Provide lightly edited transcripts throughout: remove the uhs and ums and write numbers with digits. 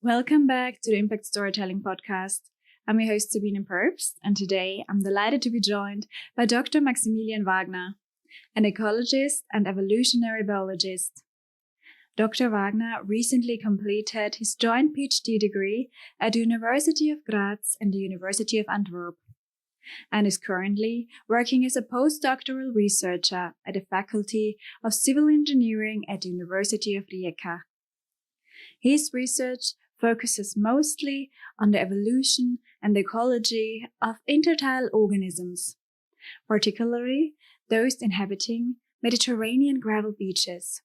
Welcome back to the Impact Storytelling Podcast. I'm your host Sabine Probst, and today I'm delighted to be joined by Dr. Maximilian Wagner, an ecologist and evolutionary biologist. Dr. Wagner recently completed his joint PhD degree at the University of Graz and the University of Antwerp, and is currently working as a postdoctoral researcher at the Faculty of Civil Engineering at the University of Rijeka. His research focuses mostly on the evolution and ecology of intertidal organisms, particularly those inhabiting Mediterranean gravel beaches.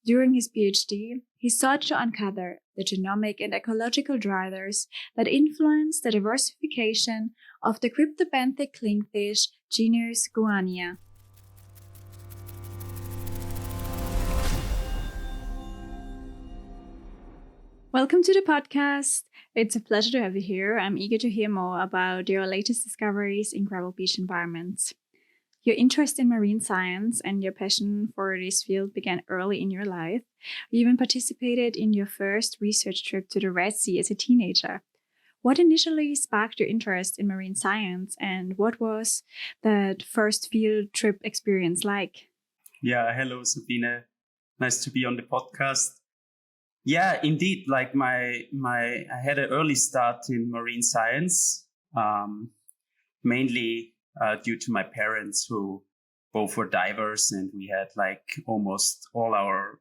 During his PhD, he sought to uncover the genomic and ecological drivers that influence the diversification of the cryptobenthic clingfish genus Gouania. Welcome to the podcast. It's a pleasure to have you here. I'm eager to hear more about your latest discoveries in gravel beach environments. Your interest in marine science and your passion for this field began early in your life. You even participated in your first research trip to the Red Sea as a teenager. What initially sparked your interest in marine science, and what was that first field trip experience like? Yeah, hello Sabine. Nice to be on the podcast. Yeah, indeed. Like I had an early start in marine science, mainly due to my parents, who both were divers, and we had like almost all our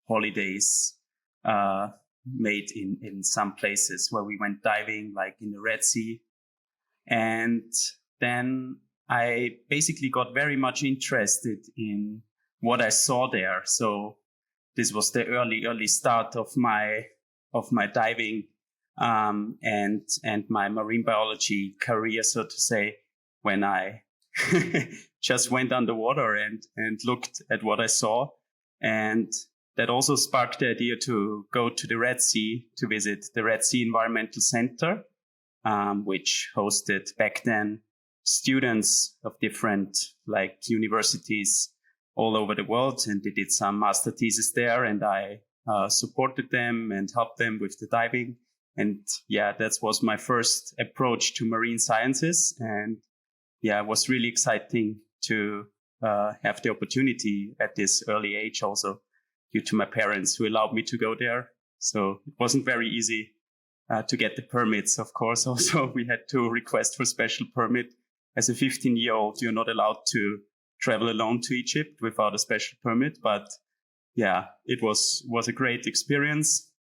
holidays made in some places where we went diving, like in the Red Sea. And then I basically got very much interested in what I saw there. So this was the early start of my diving and my marine biology career, so to say, when I just went underwater and looked at what I saw. And that also sparked the idea to go to the Red Sea, to visit the Red Sea Environmental Center, which hosted back then students of different universities all over the world, and they did some master thesis there, and I supported them and helped them with the diving. And yeah, that was my first approach to marine sciences. And yeah, it was really exciting to have the opportunity at this early age, also due to my parents who allowed me to go there. So it wasn't very easy to get the permits, of course. Also, we had to request for special permit. As a 15-year-old, you're not allowed to travel alone to Egypt without a special permit. But yeah, it was a great experience.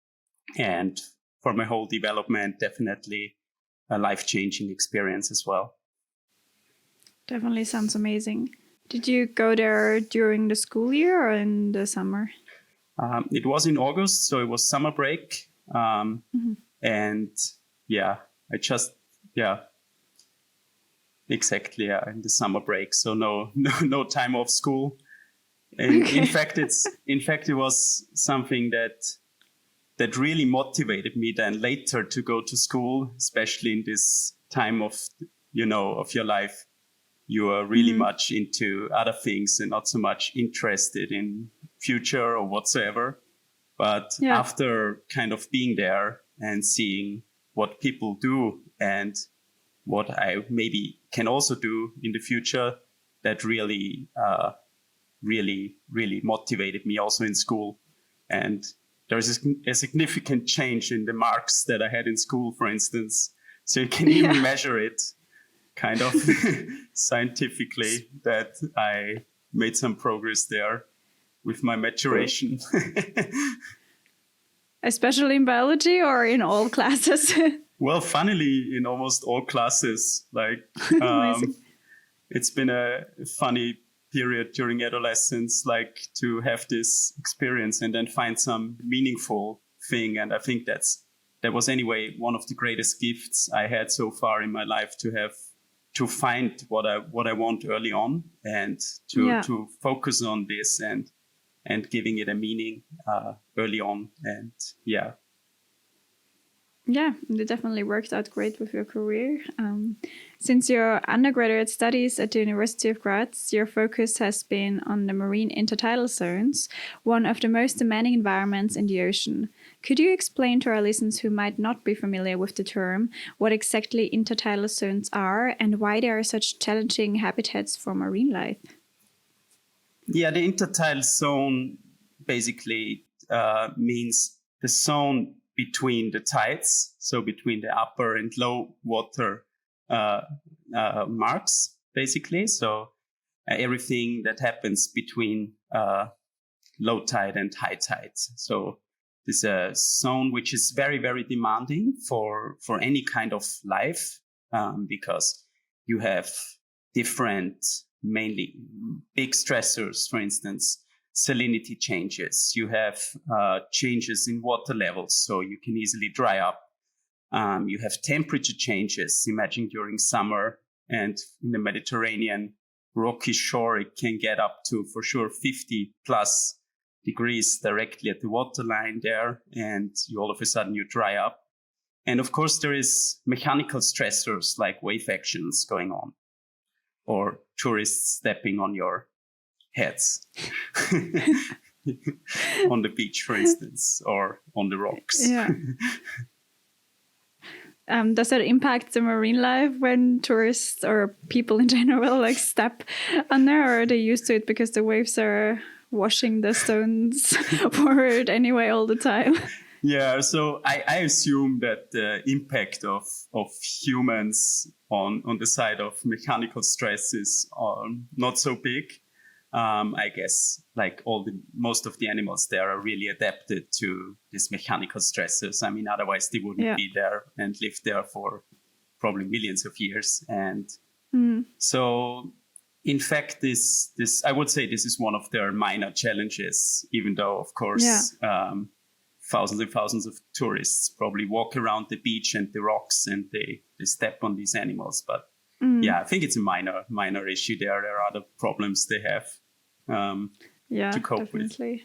And for my whole development, definitely a life-changing experience as well. Definitely sounds amazing. Did you go there during the school year or in the summer? It was in August, so it was summer break. And yeah, exactly, yeah, in the summer break. So no time off school. And okay. In fact, it was something that really motivated me then later to go to school, especially in this time of your life. You are really much into other things and not so much interested in future or whatsoever. But after kind of being there and seeing what people do and what I maybe can also do in the future, that really motivated me also in school. And there's a significant change in the marks that I had in school, for instance. So you can even measure it kind of scientifically, that I made some progress there with my maturation. Especially in biology or in all classes? Well, funnily, in almost all classes. It's been a funny period during adolescence, to have this experience and then find some meaningful thing. And I think that was anyway one of the greatest gifts I had so far in my life, to find what I want early on, and to focus on this and giving it a meaning early on. And yeah. Yeah, it definitely worked out great with your career. Since your undergraduate studies at the University of Graz, your focus has been on the marine intertidal zones, one of the most demanding environments in the ocean. Could you explain to our listeners who might not be familiar with the term what exactly intertidal zones are and why they are such challenging habitats for marine life? Yeah, the intertidal zone basically means the zone between the tides, so between the upper and low water marks, basically. So everything that happens between low tide and high tide. So this is a zone which is very, very demanding for any kind of life because you have different, mainly big stressors, for instance, salinity changes. You have changes in water levels, so you can easily dry up. You have temperature changes. Imagine during summer and in the Mediterranean rocky shore, it can get up to, for sure, 50 plus degrees directly at the waterline there, and all of a sudden you dry up. And of course, there is mechanical stressors like wave actions going on, or tourists stepping on your heads on the beach, for instance, or on the rocks. Yeah. Does that impact the marine life when tourists or people in general like step on there, or are they used to it because the waves are washing the stones forward anyway all the time? Yeah, so I assume that the impact of humans on the side of mechanical stress is not so big. I guess like most of the animals there are really adapted to these mechanical stresses. I mean, otherwise they wouldn't be there and live there for probably millions of years. And so in fact, this I would say this is one of their minor challenges, even though, of course, thousands and thousands of tourists probably walk around the beach and the rocks and they step on these animals. But yeah, I think it's a minor issue there. There are other problems they have to cope definitely. with.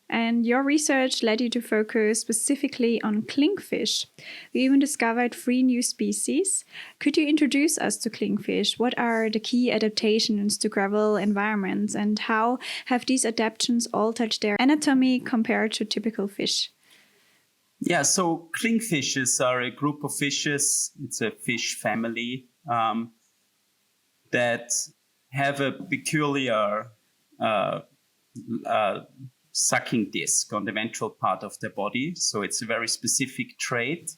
And your research led you to focus specifically on clingfish. You even discovered 3 new species. Could you introduce us to clingfish? What are the key adaptations to gravel environments, and how have these adaptations altered their anatomy compared to typical fish? Yeah, so clingfishes are a group of fishes. It's a fish family that have a peculiar sucking disc on the ventral part of their body. So it's a very specific trait.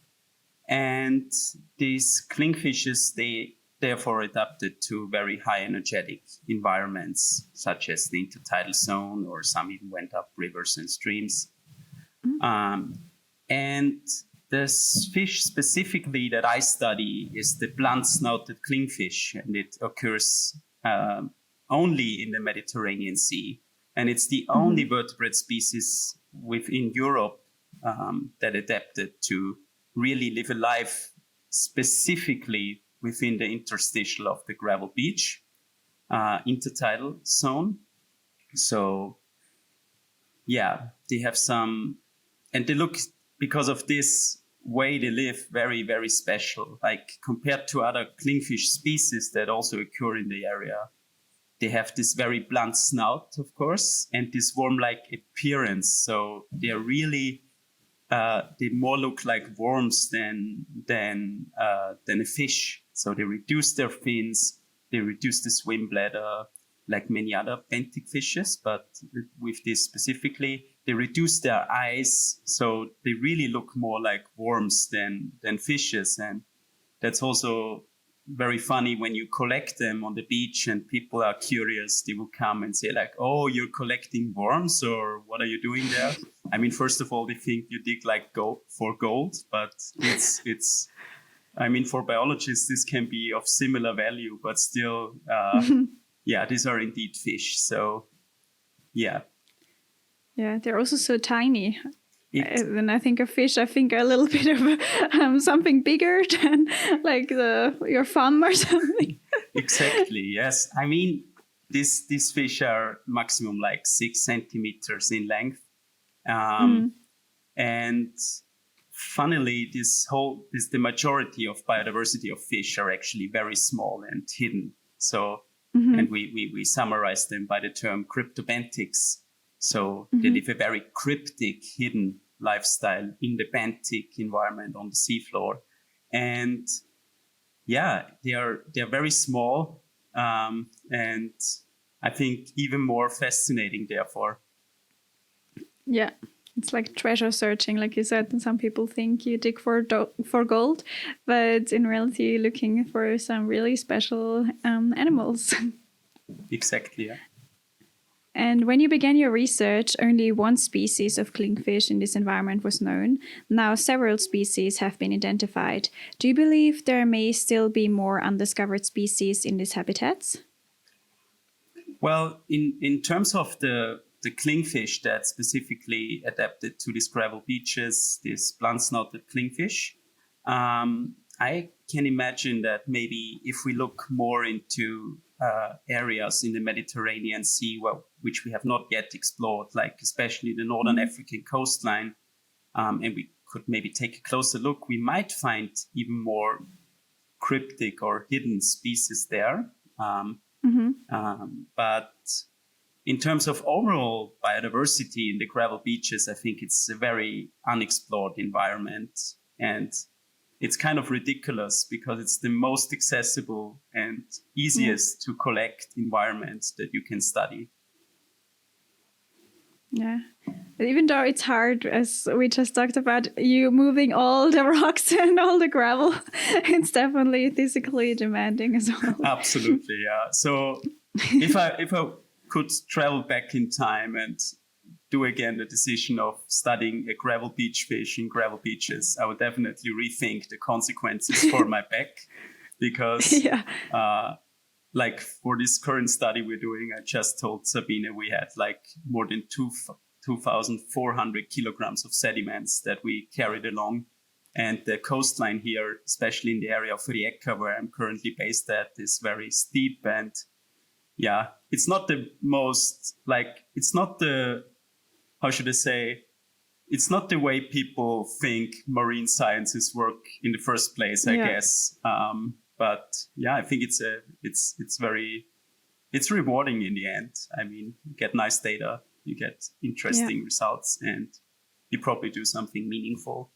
And these clingfishes, they therefore adapted to very high energetic environments, such as the intertidal zone, or some even went up rivers and streams. And this fish specifically that I study is the blunt-snouted clingfish, and it occurs only in the Mediterranean Sea. And it's the only vertebrate species within Europe that adapted to really live a life specifically within the interstitial of the gravel beach, intertidal zone. So, yeah, they have some, and they look, because of this way they live, very, very special. Like compared to other clingfish species that also occur in the area, they have this very blunt snout, of course, and this worm-like appearance. So they're really, they more look like worms than a fish. So they reduce their fins, they reduce the swim bladder, like many other benthic fishes, but with this specifically, they reduce their eyes. So they really look more like worms than fishes. And that's also very funny when you collect them on the beach and people are curious. They will come and say like, oh, you're collecting worms, or what are you doing there? I mean, first of all, they think you dig like gold, but it's I mean, for biologists, this can be of similar value, but still, yeah, these are indeed fish. So, yeah. Yeah, they're also so tiny. When I think of fish, I think a little bit of something bigger than like your thumb or something. Exactly, yes. I mean, these fish are maximum like 6 centimeters in length. And funnily, the majority of biodiversity of fish are actually very small and hidden. So, and we summarize them by the term cryptobenthics. So they live a very cryptic, hidden lifestyle in the benthic environment on the seafloor. And they're very small, and I think even more fascinating, therefore. Yeah, it's like treasure searching, like you said. And some people think you dig for gold, but in reality, you're looking for some really special animals. Exactly. Yeah. And when you began your research, only one species of clingfish in this environment was known. Now several species have been identified. Do you believe there may still be more undiscovered species in these habitats? Well, in terms of the clingfish that's specifically adapted to these gravel beaches, this blunt-snouted clingfish, I can imagine that maybe if we look more into areas in the Mediterranean Sea, which we have not yet explored, like especially the northern African coastline, and we could maybe take a closer look, we might find even more cryptic or hidden species there. But in terms of overall biodiversity in the gravel beaches, I think it's a very unexplored environment. And it's kind of ridiculous because it's the most accessible and easiest to collect environment that you can study. Yeah. But even though it's hard, as we just talked about, you moving all the rocks and all the gravel, it's definitely physically demanding as well. Absolutely, yeah. So if I could travel back in time and do again the decision of studying a gravel beach fish in gravel beaches, I would definitely rethink the consequences for my back, because like for this current study we're doing, I just told Sabine we had like more than 2,400 kilograms of sediments that we carried along. And the coastline here, especially in the area of Rijeka, where I'm currently based at, is very steep. And it's not the most, it's not the, how should I say, it's not the way people think marine sciences work in the first place, I guess. But I think it's rewarding in the end. I mean, you get nice data, you get interesting results, and you probably do something meaningful.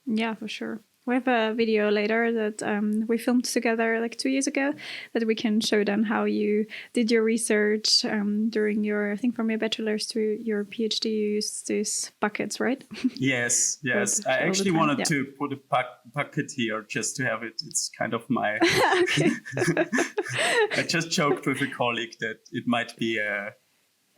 Yeah, for sure. We have a video later that we filmed together like 2 years ago that we can show them how you did your research during your, I think from your bachelor's to your PhD, you used these buckets, right? Yes. I actually wanted to put a bucket here just to have it. It's kind of my... I just joked with a colleague that it might be a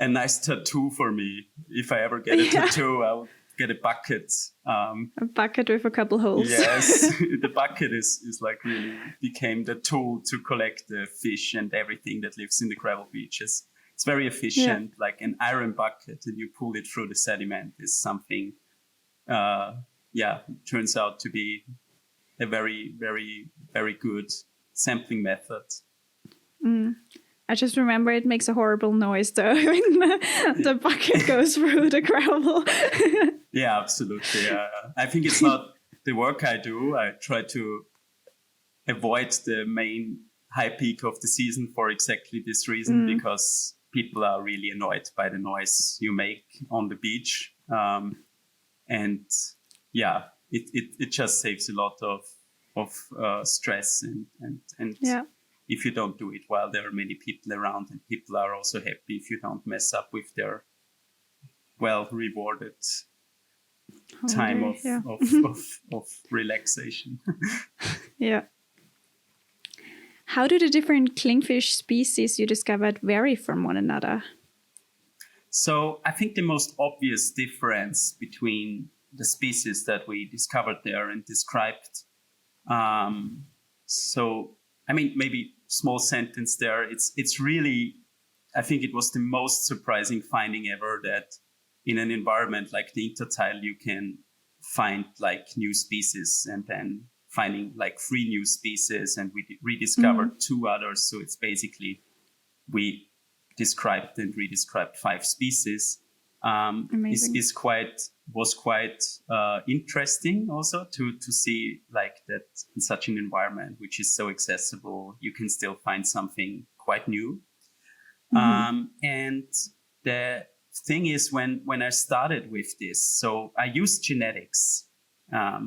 nice tattoo for me. If I ever get a tattoo, I'll get a bucket. A bucket with a couple holes. Yes, the bucket is like really became the tool to collect the fish and everything that lives in the gravel beaches. It's very efficient, like an iron bucket, and you pull it through the sediment is something, turns out to be a very, very, very good sampling method. I just remember it makes a horrible noise though when the bucket goes through the gravel. Yeah, absolutely. I think it's not the work I do. I try to avoid the main high peak of the season for exactly this reason, because people are really annoyed by the noise you make on the beach. It just saves a lot of stress and if you don't do it well, there are many people around, and people are also happy if you don't mess up with their well-rewarded time of relaxation. Yeah. How do the different clingfish species you discovered vary from one another? So I think the most obvious difference between the species that we discovered there and described, maybe small sentence there. It's really, I think it was the most surprising finding ever that in an environment like the intertidal, you can find like new species, and then finding like 3 new species, and we rediscovered 2 others. So it's basically, we described and redescribed 5 species. Was quite interesting also to see like that in such an environment, which is so accessible, you can still find something quite new. And the thing is when I started with this, so I used genetics,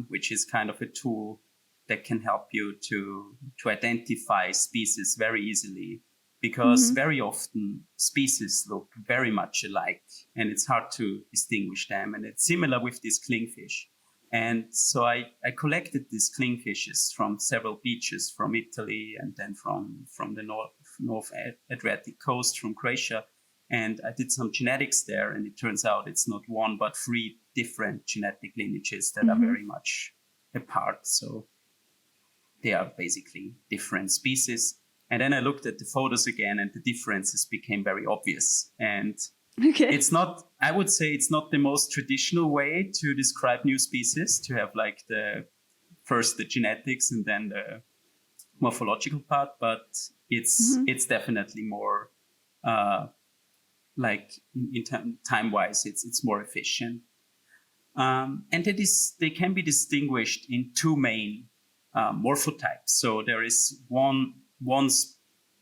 which is kind of a tool that can help you to identify species very easily, because very often species look very much alike and it's hard to distinguish them. And it's similar with this clingfish. And so I collected these clingfishes from several beaches from Italy and then from the North Adriatic coast from Croatia. And I did some genetics there, and it turns out it's not one, but 3 different genetic lineages that are very much apart. So they are basically different species. And then I looked at the photos again, and the differences became very obvious. And it's not, I would say it's not the most traditional way to describe new species, to have like first the genetics and then the morphological part, but it's definitely more like in time-wise, it's more efficient. And they can be distinguished in 2 main morphotypes. So there is one,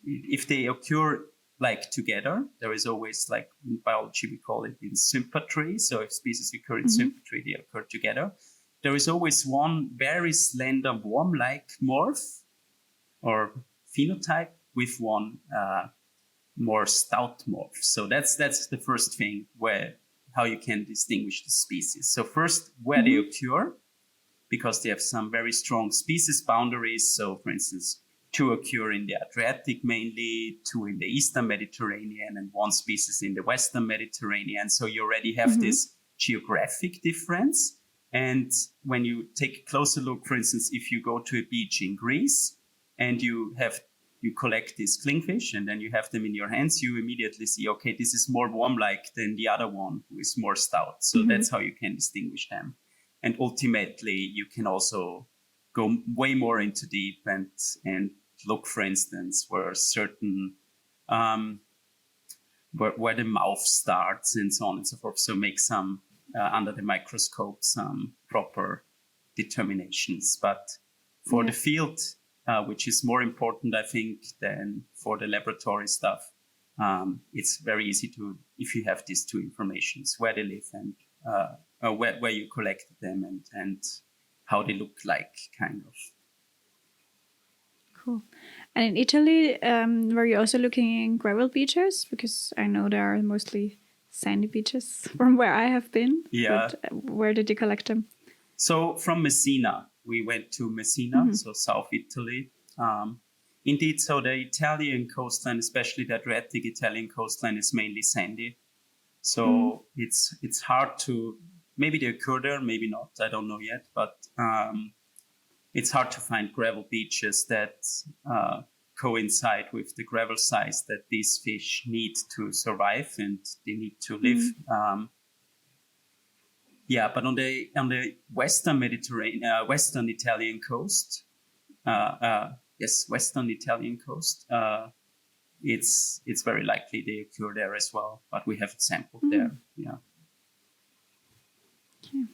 if they occur like together, there is always, like in biology we call it in sympatry. So if species occur in sympatry, they occur together. There is always one very slender worm-like morph or phenotype with one more stout morph. So that's the first thing how you can distinguish the species. So first, where they occur, because they have some very strong species boundaries. So for instance, 2 occur in the Adriatic mainly, 2 in the Eastern Mediterranean, and 1 species in the Western Mediterranean. So you already have this geographic difference. And when you take a closer look, for instance, if you go to a beach in Greece and you collect these clingfish and then you have them in your hands, you immediately see, okay, this is more worm-like than the other one who is more stout. So that's how you can distinguish them. And ultimately, you can also go way more into deep and look, for instance, where certain where the mouth starts and so on and so forth. So make some under the microscope some proper determinations. But for the field, which is more important, I think, than for the laboratory stuff, it's very easy to, if you have these 2 informations, where they live and where you collected them and how they look like, kind of. Cool. And in Italy, were you also looking in gravel beaches? Because I know there are mostly sandy beaches from where I have been. Yeah. But where did you collect them? So from Messina, we went to Messina, so South Italy. Indeed, so the Italian coastline, especially the Adriatic Italian coastline, is mainly sandy. So it's hard to, maybe they occur there, maybe not, I don't know yet, but it's hard to find gravel beaches that coincide with the gravel size that these fish need to survive and they need to live. But on the Western Mediterranean, Western Italian coast, Western Italian coast, it's very likely they occur there as well, but we haven't sampled there. Yeah. Okay.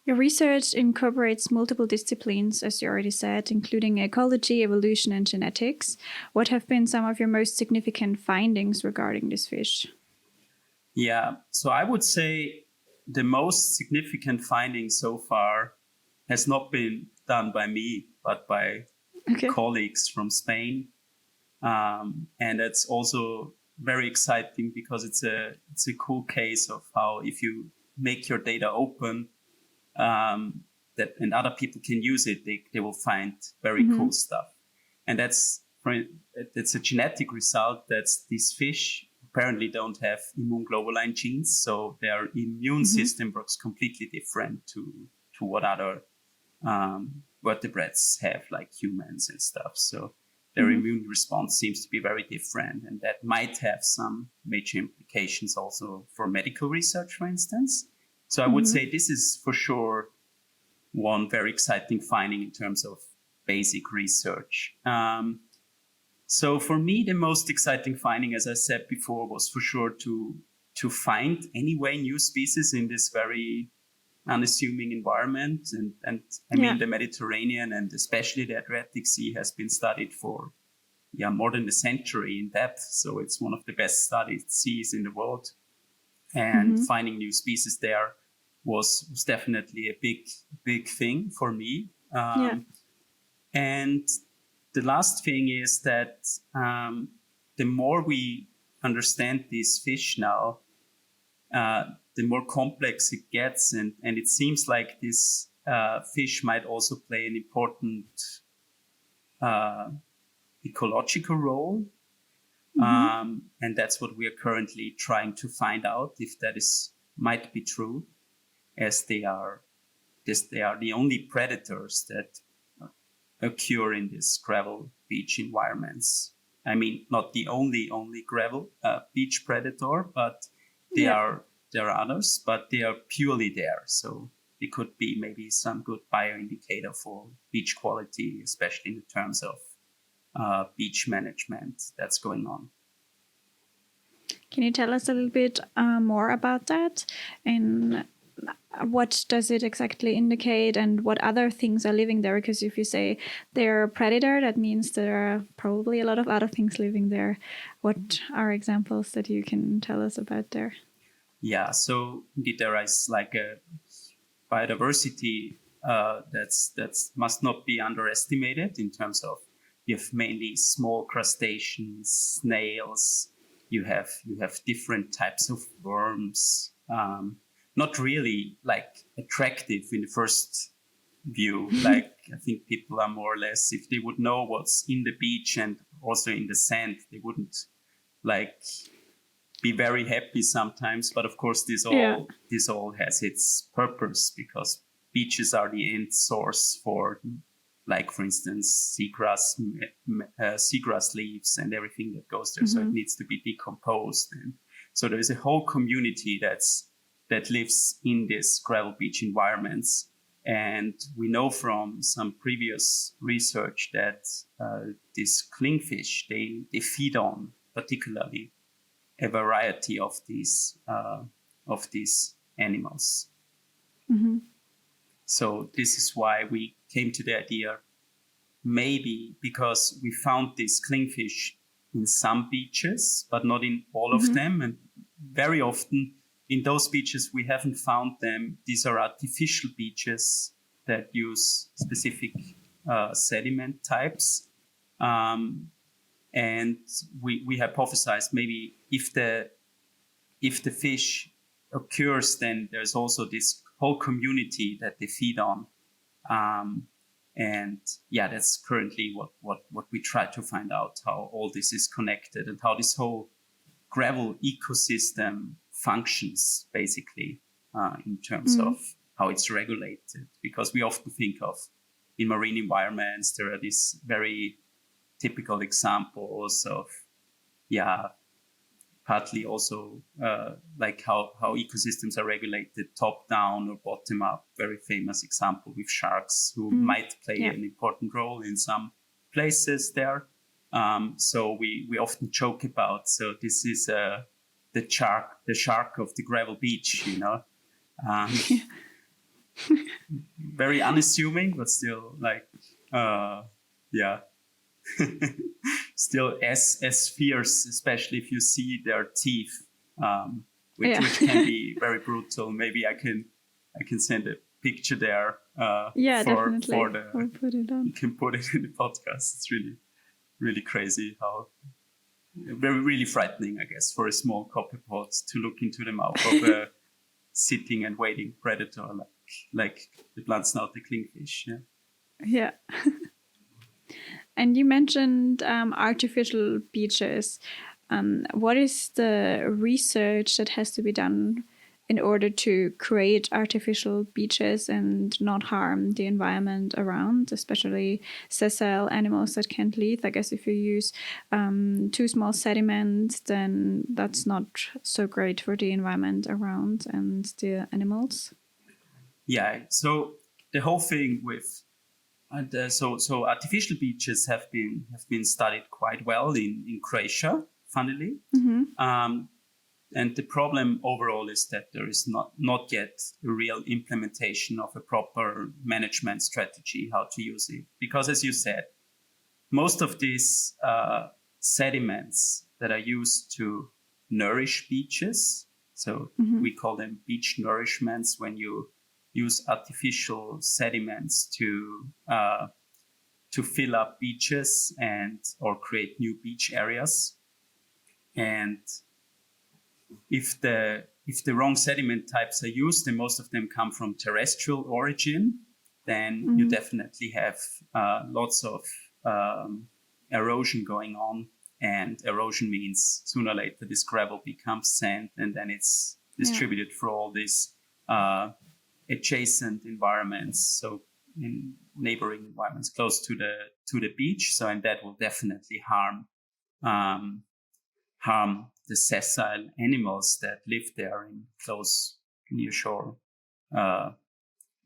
Your research incorporates multiple disciplines, as you already said, including ecology, evolution, and genetics. What have been some of your most significant findings regarding this fish? Yeah, so I would say the most significant finding so far has not been done by me, but by colleagues from Spain. And it's also very exciting because it's a cool case of how, if you make your data open, that and other people can use it, they will find very cool stuff. And it's a genetic result that these fish apparently don't have immune globulin genes, so their immune system works completely different to what other vertebrates have, like humans and stuff. So their immune response seems to be very different, and that might have some major implications also for medical research, for instance. So I would say this is for sure one very exciting finding in terms of basic research. So for me, the most exciting finding, as I said before, was for sure to find anyway new species in this very unassuming environment. And I mean, the Mediterranean and especially the Adriatic Sea has been studied for more than a century in depth. So it's one of the best studied seas in the world and finding new species there was definitely a big thing for me. And the last thing is that the more we understand these fish now, the more complex it gets, and it seems like this fish might also play an important ecological role. And that's what we are currently trying to find out, if that might be true, as they are the only predators that occur in these gravel beach environments. I mean, not the only gravel beach predator, but there are others, but they are purely there. So it could be maybe some good bioindicator for beach quality, especially in terms of beach management that's going on. Can you tell us a little bit more about that? And what does it exactly indicate, and what other things are living there? Because if you say they're a predator, that means there are probably a lot of other things living there. What are examples that you can tell us about there? Yeah, so indeed there is like a biodiversity that's must not be underestimated in terms of you have mainly small crustaceans, snails. You have different types of worms. Not really like attractive in the first view. Like I think people are more or less, if they would know what's in the beach and also in the sand, they wouldn't like be very happy sometimes. But of course, this all has its purpose, because beaches are the end source for, like for instance, seagrass leaves and everything that goes there. So it needs to be decomposed, and so there is a whole community that lives in these gravel beach environments. And we know from some previous research that these clingfish, they feed on particularly a variety of these animals. So this is why we came to the idea, maybe because we found these clingfish in some beaches, but not in all of them. And very often in those beaches we haven't found them. These are artificial beaches that use specific sediment types. And we hypothesized maybe if the fish occurs, then there's also this whole community that they feed on. And yeah, that's currently what we try to find out, how all this is connected and how this whole gravel ecosystem functions, basically, in terms of how it's regulated. Because we often think of, in marine environments, there are these very typical examples of, partly also like how ecosystems are regulated top down or bottom up. Very famous example with sharks, who might play an important role in some places there. So we often joke about, so this is the shark of the gravel beach, you know. Very unassuming, but still like, still as fierce, especially if you see their teeth, which can be very brutal. Maybe I can send a picture there. Definitely. We'll put it on. You can put it in the podcast. It's really crazy how really frightening, I guess, for a small copepod to look into the mouth of a sitting and waiting predator like the blunt-snouted clingfish. Yeah. And you mentioned artificial beaches. What is the research that has to be done in order to create artificial beaches and not harm the environment around, especially sessile animals that can't live? I guess if you use too small sediment, then that's not so great for the environment around and the animals. Yeah, so the whole thing with so artificial beaches have been studied quite well in Croatia, funnily. And the problem overall is that there is not yet a real implementation of a proper management strategy, how to use it. Because as you said, most of these sediments that are used to nourish beaches, So we call them beach nourishments when you use artificial sediments to fill up beaches or create new beach areas. And if the wrong sediment types are used, and most of them come from terrestrial origin, then you definitely have lots of erosion going on. And erosion means sooner or later this gravel becomes sand, and then it's distributed for all these adjacent environments, so in neighboring environments close to the beach. So, and that will definitely harm the sessile animals that live there in close near shore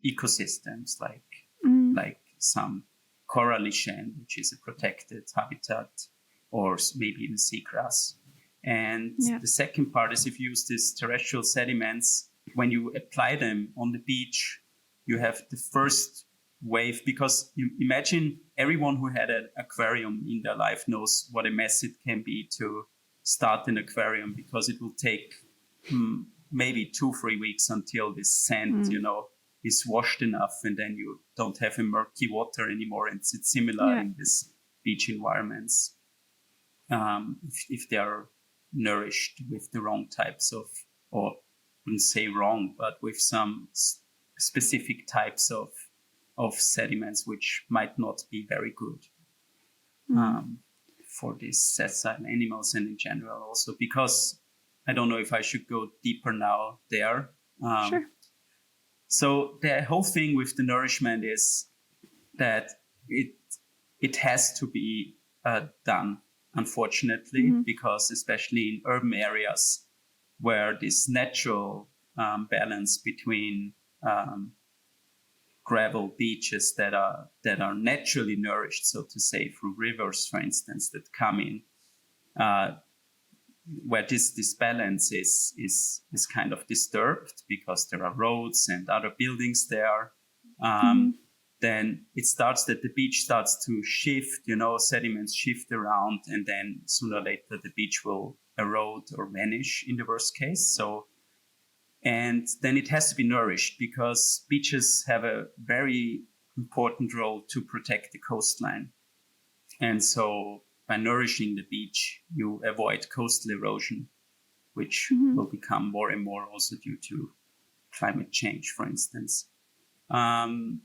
ecosystems, like some corallichan, which is a protected habitat, or maybe even seagrass. And the second part is if you use these terrestrial sediments, when you apply them on the beach, you have the first wave, because you imagine everyone who had an aquarium in their life knows what a mess it can be to start an aquarium, because it will take maybe 2-3 weeks until this sand, is washed enough, and then you don't have a murky water anymore. And it's similar in these beach environments. If they are nourished with the wrong types of, or I wouldn't say wrong, but with some specific types of sediments, which might not be very good for these sessile animals, and in general also, because I don't know if I should go deeper now there. Sure. So the whole thing with the nourishment is that it has to be done, unfortunately, because especially in urban areas where this natural balance between gravel beaches that are naturally nourished, so to say, through rivers, for instance, that come in, where this balance is kind of disturbed because there are roads and other buildings there. Then it starts that the beach starts to shift, sediments shift around, and then sooner or later the beach will erode or vanish in the worst case. So, and then it has to be nourished, because beaches have a very important role to protect the coastline. And so by nourishing the beach, you avoid coastal erosion, which will become more and more also due to climate change, for instance. And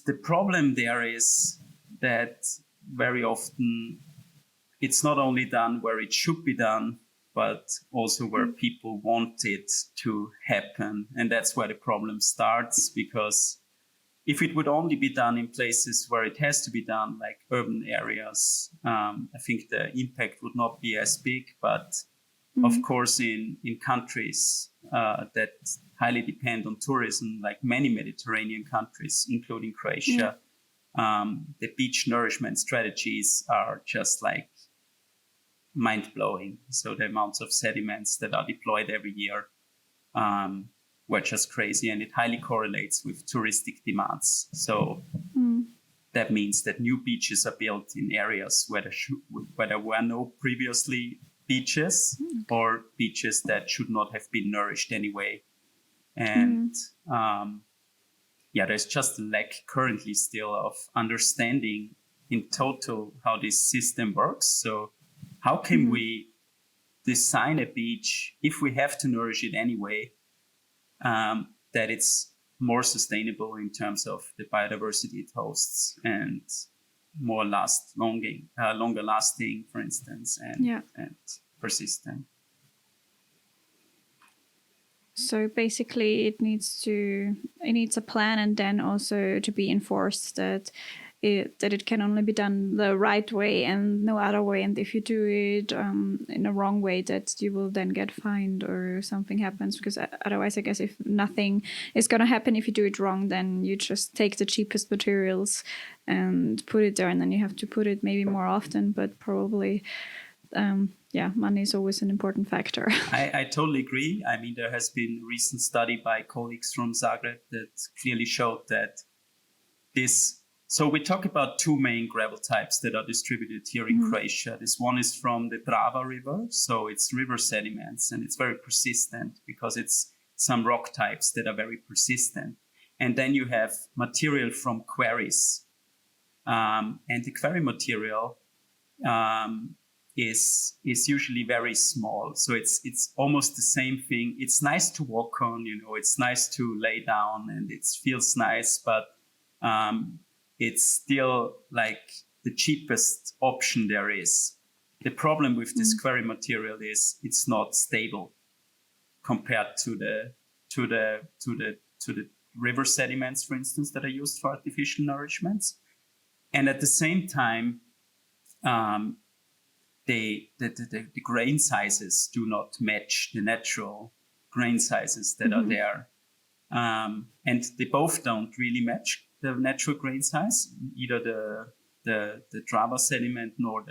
the problem there is that very often it's not only done where it should be done, but also where people want it to happen. And that's where the problem starts, because if it would only be done in places where it has to be done, like urban areas, I think the impact would not be as big. But of course, in countries that highly depend on tourism, like many Mediterranean countries, including Croatia, the beach nourishment strategies are just like mind-blowing. So the amounts of sediments that are deployed every year were just crazy, and it highly correlates with touristic demands. So that means that new beaches are built in areas where there were no previously beaches, or beaches that should not have been nourished anyway. And there's just a lack currently still of understanding in total how this system works. So how can we design a beach, if we have to nourish it anyway, that it's more sustainable in terms of the biodiversity it hosts, and more longer lasting, for instance, and persistent. So basically it needs a plan, and then also to be enforced that it can only be done the right way and no other way. And if you do it in a wrong way, that you will then get fined or something happens. Because otherwise, I guess if nothing is going to happen if you do it wrong, then you just take the cheapest materials and put it there, and then you have to put it maybe more often, but probably money is always an important factor. I totally agree. I mean, there has been a recent study by colleagues from Zagreb that clearly showed that this So we talk about two main gravel types that are distributed here in Croatia. This one is from the Drava River, so it's river sediments, and it's very persistent because it's some rock types that are very persistent. And then you have material from quarries, and the quarry material is usually very small. So it's almost the same thing. It's nice to walk on, it's nice to lay down, and it feels nice, but it's still like the cheapest option there is. The problem with this quarry material is it's not stable compared to the river sediments, for instance, that are used for artificial nourishments. And at the same time, the grain sizes do not match the natural grain sizes that are there. And they both don't really match the natural grain size, either the Drava sediment nor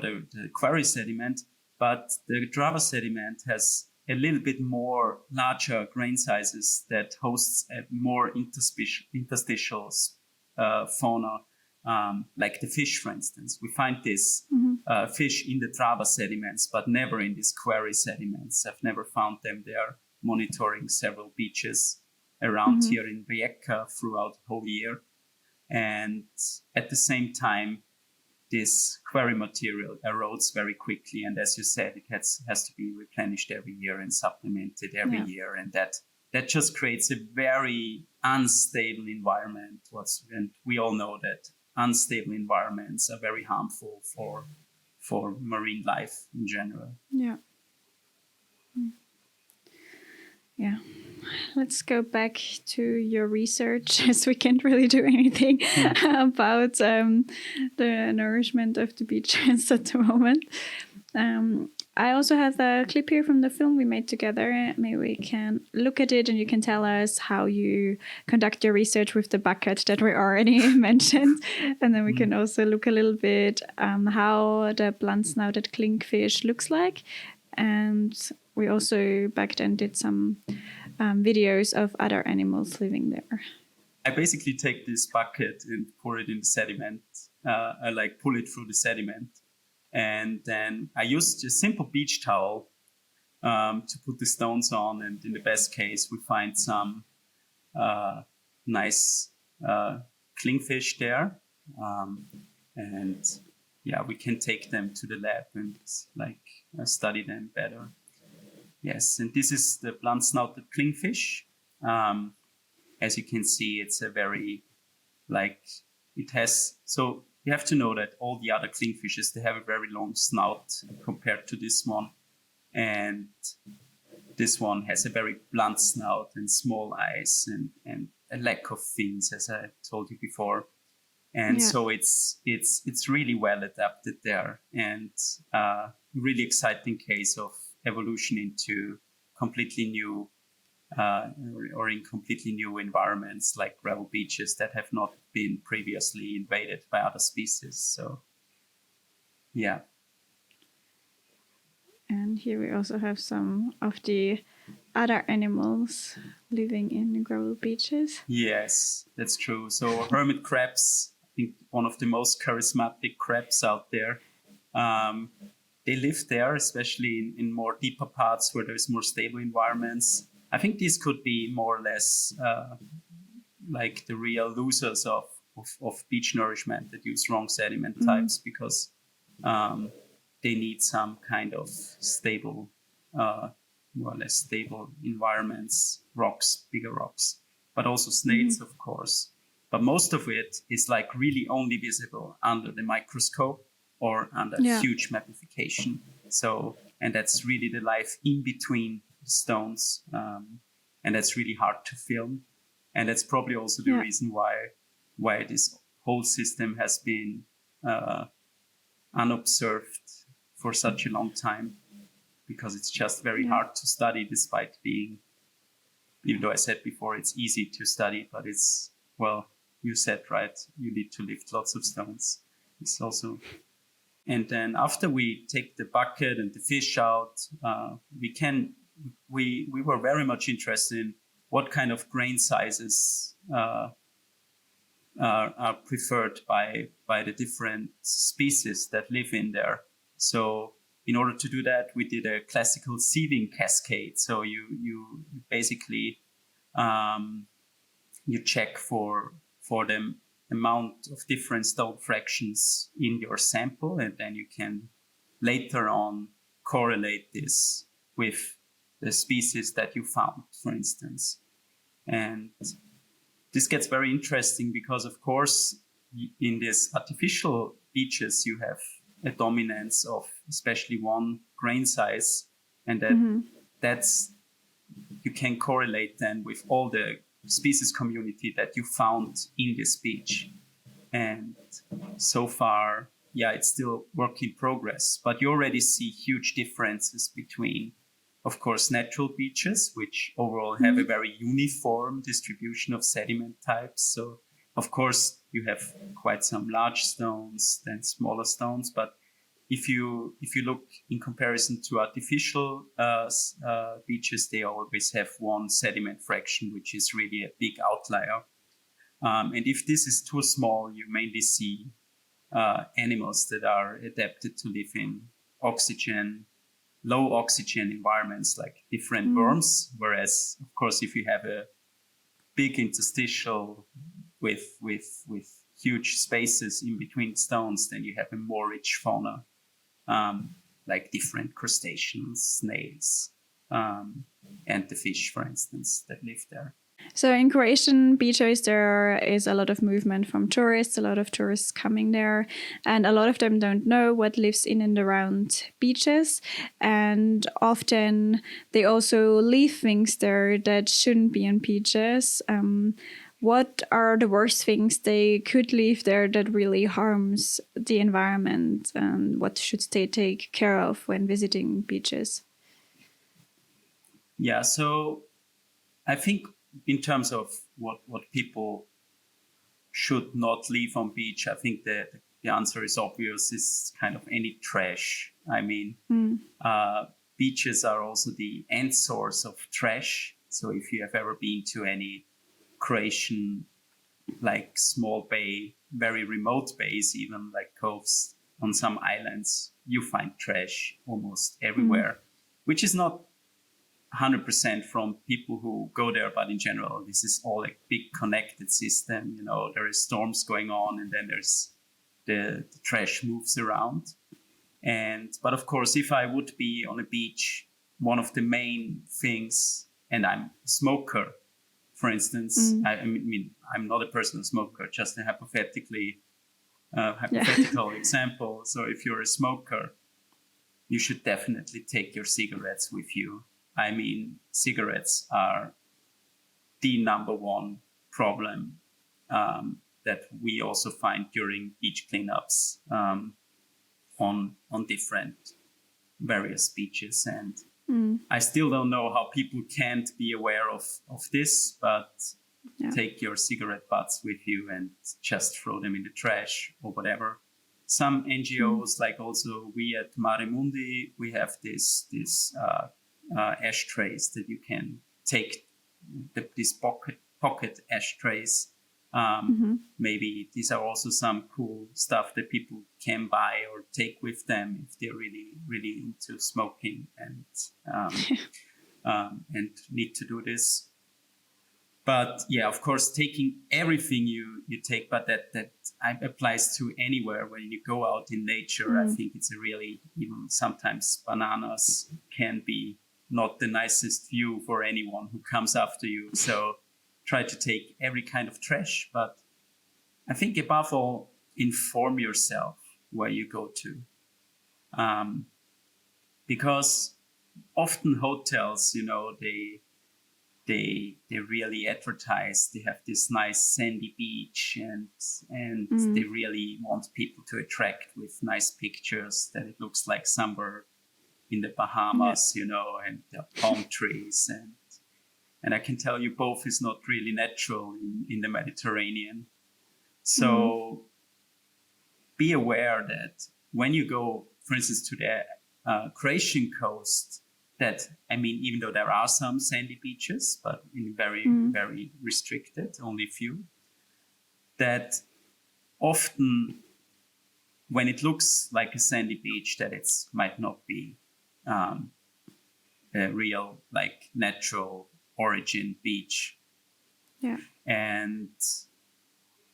the quarry sediment. But the Drava sediment has a little bit more larger grain sizes that hosts a more interstitial fauna, like the fish, for instance. We find this fish in the Drava sediments, but never in these quarry sediments. I've never found them there, monitoring several beaches around here in Rijeka throughout the whole year. And at the same time, this quarry material erodes very quickly. And as you said, it has to be replenished every year and supplemented every year. And that just creates a very unstable environment. And we all know that unstable environments are very harmful for marine life in general. Yeah. Yeah. Let's go back to your research, as we can't really do anything about the nourishment of the beaches at the moment. I also have a clip here from the film we made together. Maybe we can look at it and you can tell us how you conduct your research with the bucket that we already mentioned. And then we can also look a little bit how the blunt-snouted clingfish looks like. And we also back then did some videos of other animals living there. I basically take this bucket and pour it in the sediment. I pull it through the sediment. And then I used a simple beach towel to put the stones on. And in the best case, we find some nice clingfish there. And we can take them to the lab and study them better. Yes, and this is the blunt-snouted clingfish. As you can see, it's a very, so you have to know that all the other clingfishes, they have a very long snout compared to this one. And this one has a very blunt snout and small eyes and a lack of fins, as I told you before. And so it's really well adapted there, and really exciting case of evolution into completely new or in completely new environments like gravel beaches that have not been previously invaded by other species. So, yeah. And here we also have some of the other animals living in gravel beaches. Yes, that's true. So hermit crabs, I think one of the most charismatic crabs out there. They live there, especially in more deeper parts where there's more stable environments. I think these could be more or less like the real losers of beach nourishment that use wrong sediment types, because they need some kind of stable, more or less stable environments, rocks, bigger rocks, but also snails, of course. But most of it is really only visible under the microscope or under huge magnification. So, and that's really the life in between the stones. And that's really hard to film. And that's probably also the reason why this whole system has been unobserved for such a long time, because it's just very hard to study, despite being, even though I said before, it's easy to study, but it's, well, you said, right, you need to lift lots of stones. It's also... And then after we take the bucket and the fish out, we were very much interested in what kind of grain sizes are preferred by the different species that live in there. So in order to do that, we did a classical sieving cascade. So you basically you check for the amount of different stone fractions in your sample, and then you can later on correlate this with the species that you found, for instance. And this gets very interesting because, of course, in these artificial beaches, you have a dominance of especially one grain size, and that's you can correlate then with all the species community that you found in this beach. And so far, it's still work in progress, but you already see huge differences between, of course, natural beaches, which overall have a very uniform distribution of sediment types. So, of course, you have quite some large stones, then smaller stones. But if you look in comparison to artificial beaches, they always have one sediment fraction, which is really a big outlier. And if this is too small, you mainly see animals that are adapted to live in low oxygen environments, like different worms. Whereas, of course, if you have a big interstitial with huge spaces in between stones, then you have a more rich fauna, like different crustaceans, snails, and the fish, for instance, that live there. So in Croatian beaches, there is a lot of movement from tourists, a lot of tourists coming there, and a lot of them don't know what lives in and around beaches. And often they also leave things there that shouldn't be on beaches. What are the worst things they could leave there that really harms the environment, and what should they take care of when visiting beaches? Yeah, so I think in terms of what people should not leave on beach, I think the answer is obvious. It's kind of any trash. I mean, beaches are also the end source of trash. So if you have ever been to any Croatian, like small bay, very remote bays, even like coves on some islands, you find trash almost everywhere, which is not 100% from people who go there, but in general, this is all a big connected system. You know, there is storms going on, and then there's the trash moves around. But of course, if I would be on a beach, one of the main things, and I'm a smoker, for instance, I mean, I'm not a personal smoker, just a hypothetical example. So if you're a smoker, you should definitely take your cigarettes with you. I mean, cigarettes are the number one problem that we also find during beach cleanups on different various beaches. And I still don't know how people can't be aware of this, but take your cigarette butts with you and just throw them in the trash or whatever. Some NGOs, like also we at Marimundi, we have this ashtrays that you can take, these pocket ashtrays. Maybe these are also some cool stuff that people can buy or take with them if they're really, really into smoking and need to do this. But yeah, of course, taking everything you take, but that applies to anywhere when you go out in nature. I think it's a really, even sometimes bananas can be not the nicest view for anyone who comes after you. So try to take every kind of trash, but I think above all, inform yourself where you go to. Because often hotels, you know, they really advertise, they have this nice sandy beach and they really want people to attract with nice pictures that it looks like somewhere in the Bahamas, you know, and there are palm trees. And I can tell you both is not really natural in the Mediterranean. So be aware that when you go, for instance, to the Croatian coast, that, I mean, even though there are some sandy beaches, but in very, very restricted, only few, that often when it looks like a sandy beach, that it might not be a real, like, natural origin beach. Yeah. And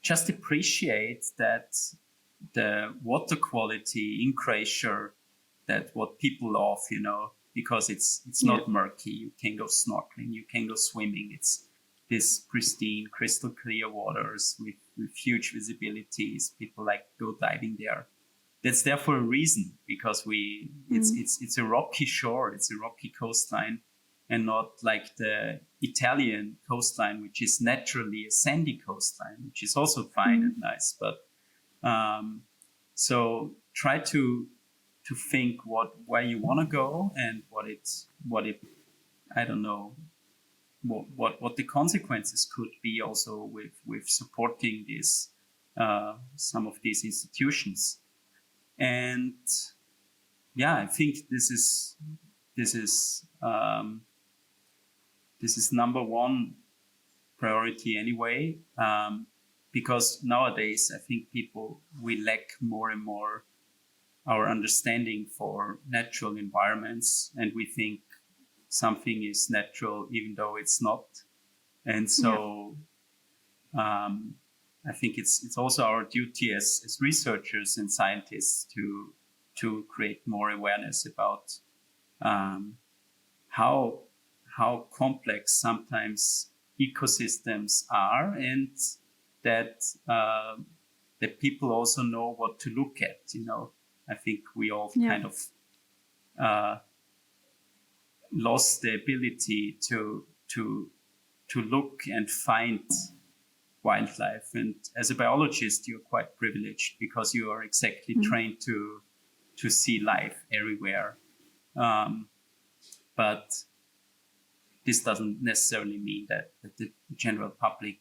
just appreciate that the water quality in Croatia, that what people love, because it's not murky. You can go snorkeling, you can go swimming. It's this pristine, crystal clear waters with huge visibilities. People like go diving there. That's there for a reason, because it's a rocky shore, it's a rocky coastline, and not like the Italian coastline, which is naturally a sandy coastline, which is also fine and nice. But so try to think where you want to go and what it I don't know what the consequences could be also with supporting this some of these institutions. And I think this is number one priority anyway, because nowadays I think we lack more and more our understanding for natural environments, and we think something is natural even though it's not. And so I think it's also our duty as researchers and scientists to create more awareness about how complex sometimes ecosystems are, and that people also know what to look at. I think we all kind of lost the ability to look and find wildlife. And as a biologist, you're quite privileged because you are exactly trained to see life everywhere. But this doesn't necessarily mean that the general public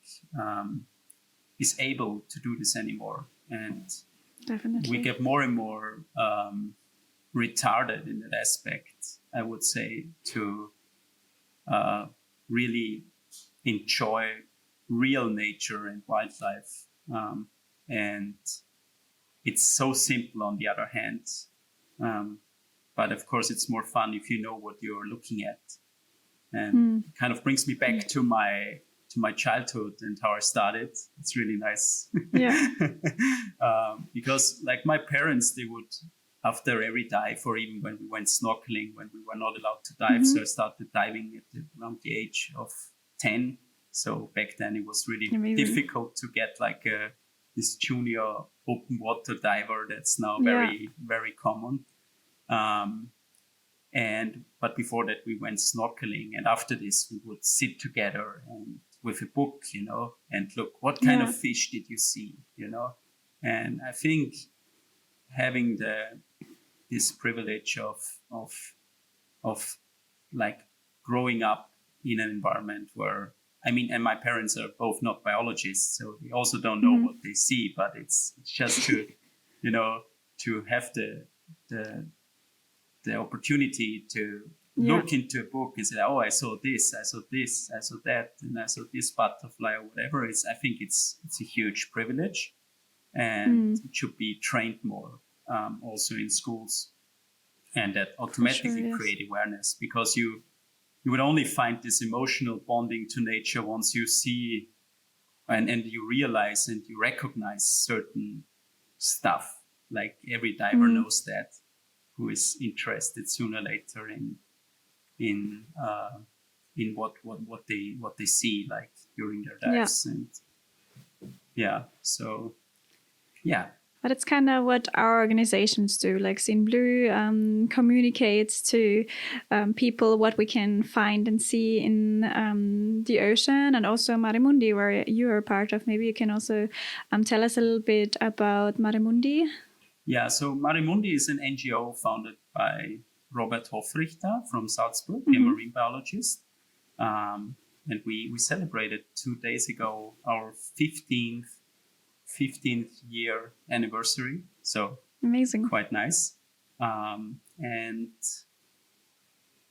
is able to do this anymore. And definitely, we get more and more retarded in that aspect, I would say, to really enjoy real nature and wildlife. And it's so simple on the other hand. But of course, it's more fun if you know what you're looking at. And it kind of brings me back to my childhood and how I started. It's really nice. Yeah. Because like my parents, they would, after every dive, or even when we went snorkeling, when we were not allowed to dive, so I started diving around the age of 10. So back then it was really difficult to get like this junior open water diver that's now very, very common. But before that we went snorkeling, and after this we would sit together and with a book, and look, what kind of fish did you see, And I think having this privilege of like growing up in an environment where, and my parents are both not biologists, so they also don't know what they see, but it's just to, to have the opportunity to look into a book and say, oh, I saw this, I saw this, I saw that, and I saw this butterfly or whatever. I think it's a huge privilege, and it should be trained more, also in schools, and that automatically create awareness, because you would only find this emotional bonding to nature once you see and you realize and you recognize certain stuff. Like every diver knows that, who is interested sooner or later in what they see, like during their dives. But it's kind of what our organizations do. Like Sin Blue communicates to people what we can find and see in the ocean, and also Marimundi, where you are part of. Maybe you can also tell us a little bit about Marimundi. Yeah, so Marimundi is an NGO founded by Robert Hofrichter from Salzburg, a marine biologist. And we celebrated 2 days ago our 15th year anniversary. So amazing. Quite nice. And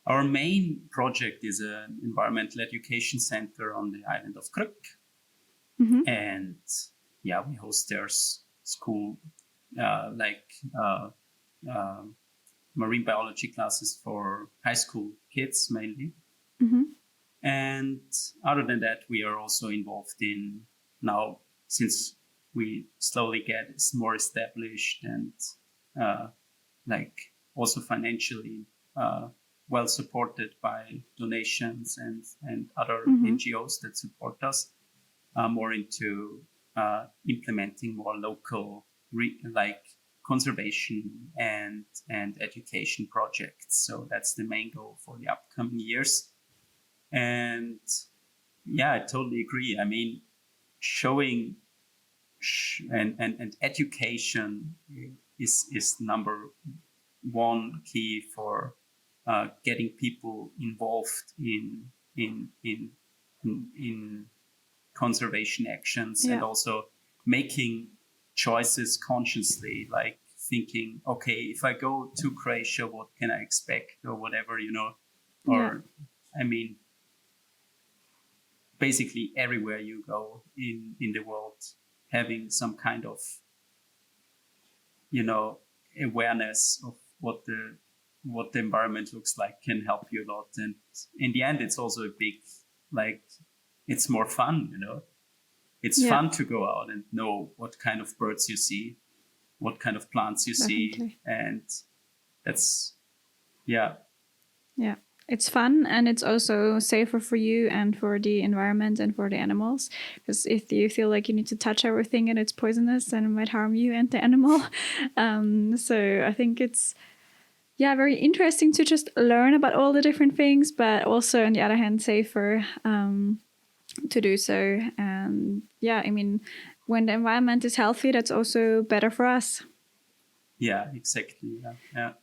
our main project is an environmental education center on the island of Krk. And we host their school, marine biology classes for high school kids mainly. Mm-hmm. And other than that, we are also involved in now, since we slowly get more established and also financially well supported by donations and other NGOs that support us, more into implementing more local conservation and education projects. So that's the main goal for the upcoming years. And I totally agree. I mean, showing and education is number one key for getting people involved in conservation actions, and also making choices consciously, like thinking, okay, if I go to Croatia, what can I expect, or whatever, I mean, basically everywhere you go in the world, having some kind of, awareness of what the environment looks like can help you a lot. And in the end, it's also a big, it's more fun, It's fun to go out and know what kind of birds you see, what kind of plants you see. And that's, Yeah, it's fun, and it's also safer for you and for the environment and for the animals. Because if you feel like you need to touch everything and it's poisonous, then it might harm you and the animal. So I think it's, very interesting to just learn about all the different things, but also on the other hand, safer to do so. And I mean, when the environment is healthy, that's also better for us. Yeah, exactly. Yeah.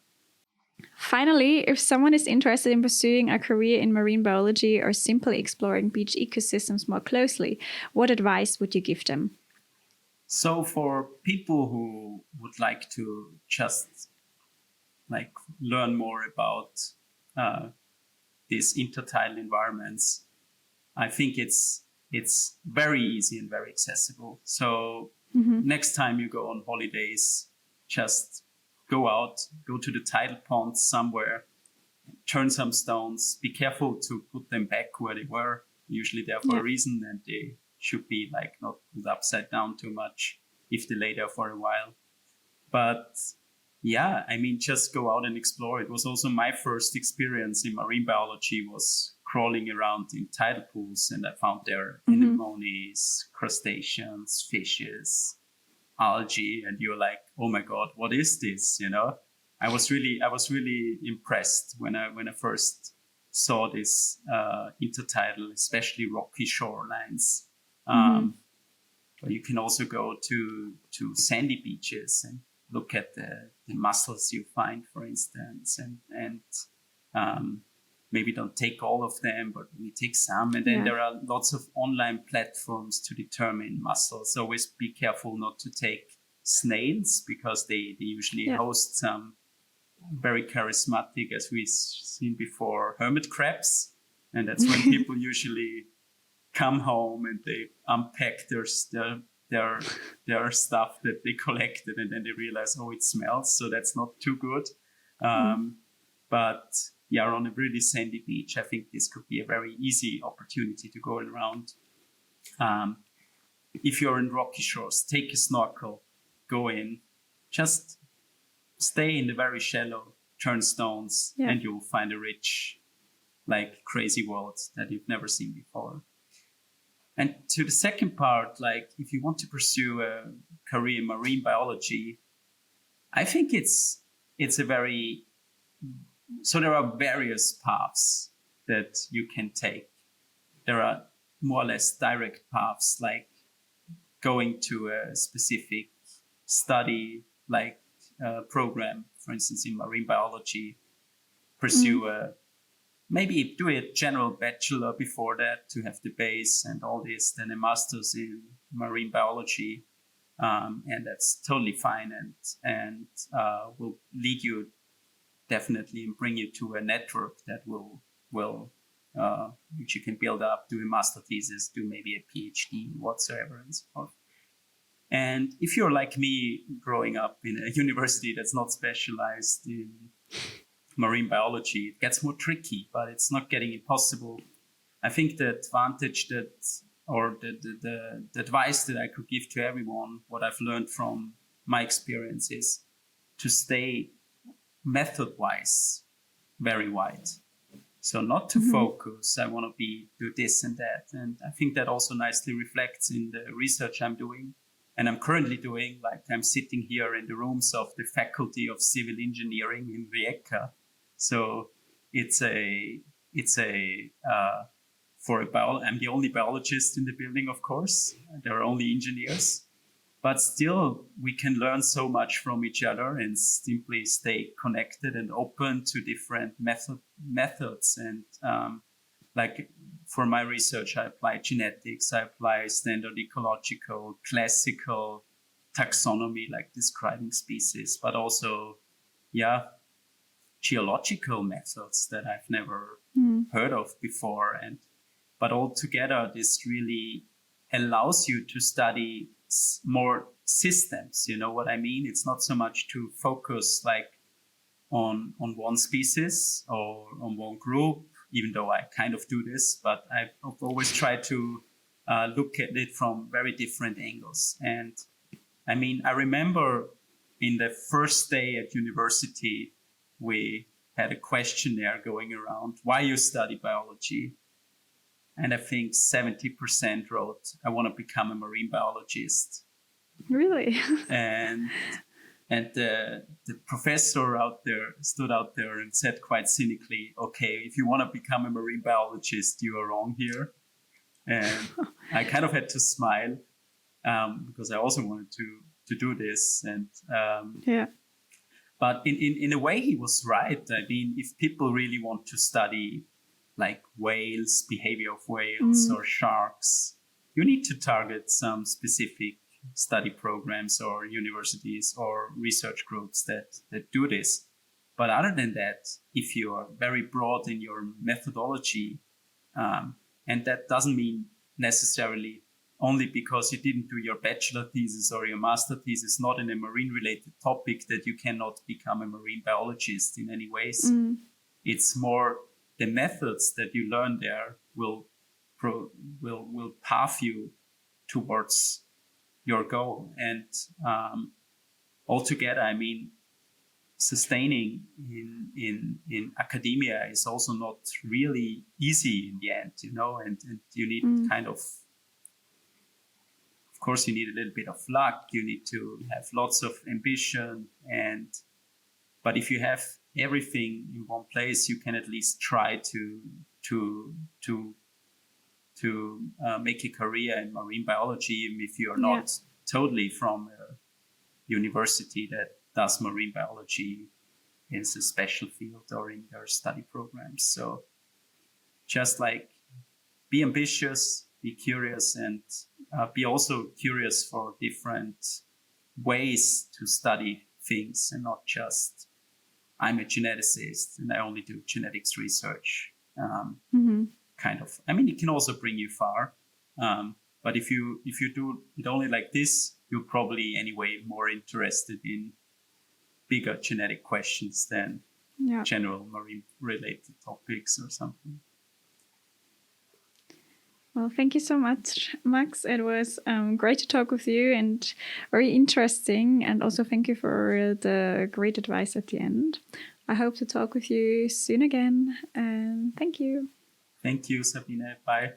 Finally, if someone is interested in pursuing a career in marine biology or simply exploring beach ecosystems more closely, what advice would you give them? So for people who would like to just learn more about these intertidal environments, I think it's very easy and very accessible. So next time you go on holidays, just go out, go to the tidal ponds somewhere, turn some stones. Be careful to put them back where they were. Usually they're for a reason, and they should be not put upside down too much if they lay there for a while. But I mean, just go out and explore. It was also my first experience in marine biology, was crawling around in tidal pools, and I found there anemones, crustaceans, fishes, algae, and you're like, oh my God, what is this? I was really impressed when I first saw this intertidal, especially rocky shorelines. But you can also go to sandy beaches and look at the mussels you find, for instance, and maybe don't take all of them, but we take some. And then there are lots of online platforms to determine mussels. So always be careful not to take snails, because they usually host some very charismatic, as we've seen before, hermit crabs. And that's when people usually come home and they unpack their stuff that they collected, and then they realize, oh, it smells, so that's not too good. But on a really sandy beach, I think this could be a very easy opportunity to go around. If you're in rocky shores, take a snorkel, go in, just stay in the very shallow, turn stones, and you'll find a rich, crazy world that you've never seen before. And to the second part, if you want to pursue a career in marine biology, I think it's a very... So there are various paths that you can take. There are more or less direct paths, like going to a specific study, program, for instance, in marine biology, pursue maybe do a general bachelor before that to have the base and all this, then a master's in marine biology. And that's totally fine, and will lead you definitely and bring you to a network that will which you can build up, do a master thesis, do maybe a PhD, whatsoever, and so forth. And if you're like me, growing up in a university that's not specialized in marine biology, it gets more tricky, but it's not getting impossible. I think the advantage the advice that I could give to everyone, what I've learned from my experience, is to stay method-wise very wide. So not to focus, I want to do this and that. And I think that also nicely reflects in the research I'm doing. And I'm currently doing, like I'm sitting here in the rooms of the Faculty of Civil Engineering in Rijeka. So I'm the only biologist in the building, of course. There are only engineers. But still, we can learn so much from each other and simply stay connected and open to different methods. And like for my research, I apply genetics, I apply standard ecological, classical taxonomy, like describing species, but also, geological methods that I've never heard of before. But altogether, this really allows you to study more systems. You know what I mean? It's not so much to focus like on one species or on one group, even though I kind of do this, but I've always tried to look at it from very different angles. And I mean, I remember in the first day at university, we had a questionnaire going around, why you study biology? And I think 70% wrote, I want to become a marine biologist. Really? and the professor out there stood out there and said quite cynically, okay, if you want to become a marine biologist, you are wrong here. And I kind of had to smile because I also wanted to do this. And but in a way, he was right. I mean, if people really want to study like whales, behavior of whales or sharks, you need to target some specific study programs or universities or research groups that do this. But other than that, if you are very broad in your methodology, and that doesn't mean necessarily only because you didn't do your bachelor thesis or your master thesis not in a marine related topic that you cannot become a marine biologist in any ways. It's more the methods that you learn there will path you towards your goal. And altogether, I mean, sustaining in academia is also not really easy in the end, you know, and you need kind of course, you need a little bit of luck. You need to have lots of ambition, but if you have everything in one place, you can at least try to make a career in marine biology, even if you're not totally from a university that does marine biology in a special field or in their study programs. So just like be ambitious, be curious, and be also curious for different ways to study things, and not just I'm a geneticist and I only do genetics research. Kind of. I mean, it can also bring you far, but if you do it only like this, you're probably anyway more interested in bigger genetic questions than general marine related topics or something. Well, thank you so much, Max. It was great to talk with you and very interesting. And also thank you for the great advice at the end. I hope to talk with you soon again. And thank you. Thank you, Sabine. Bye.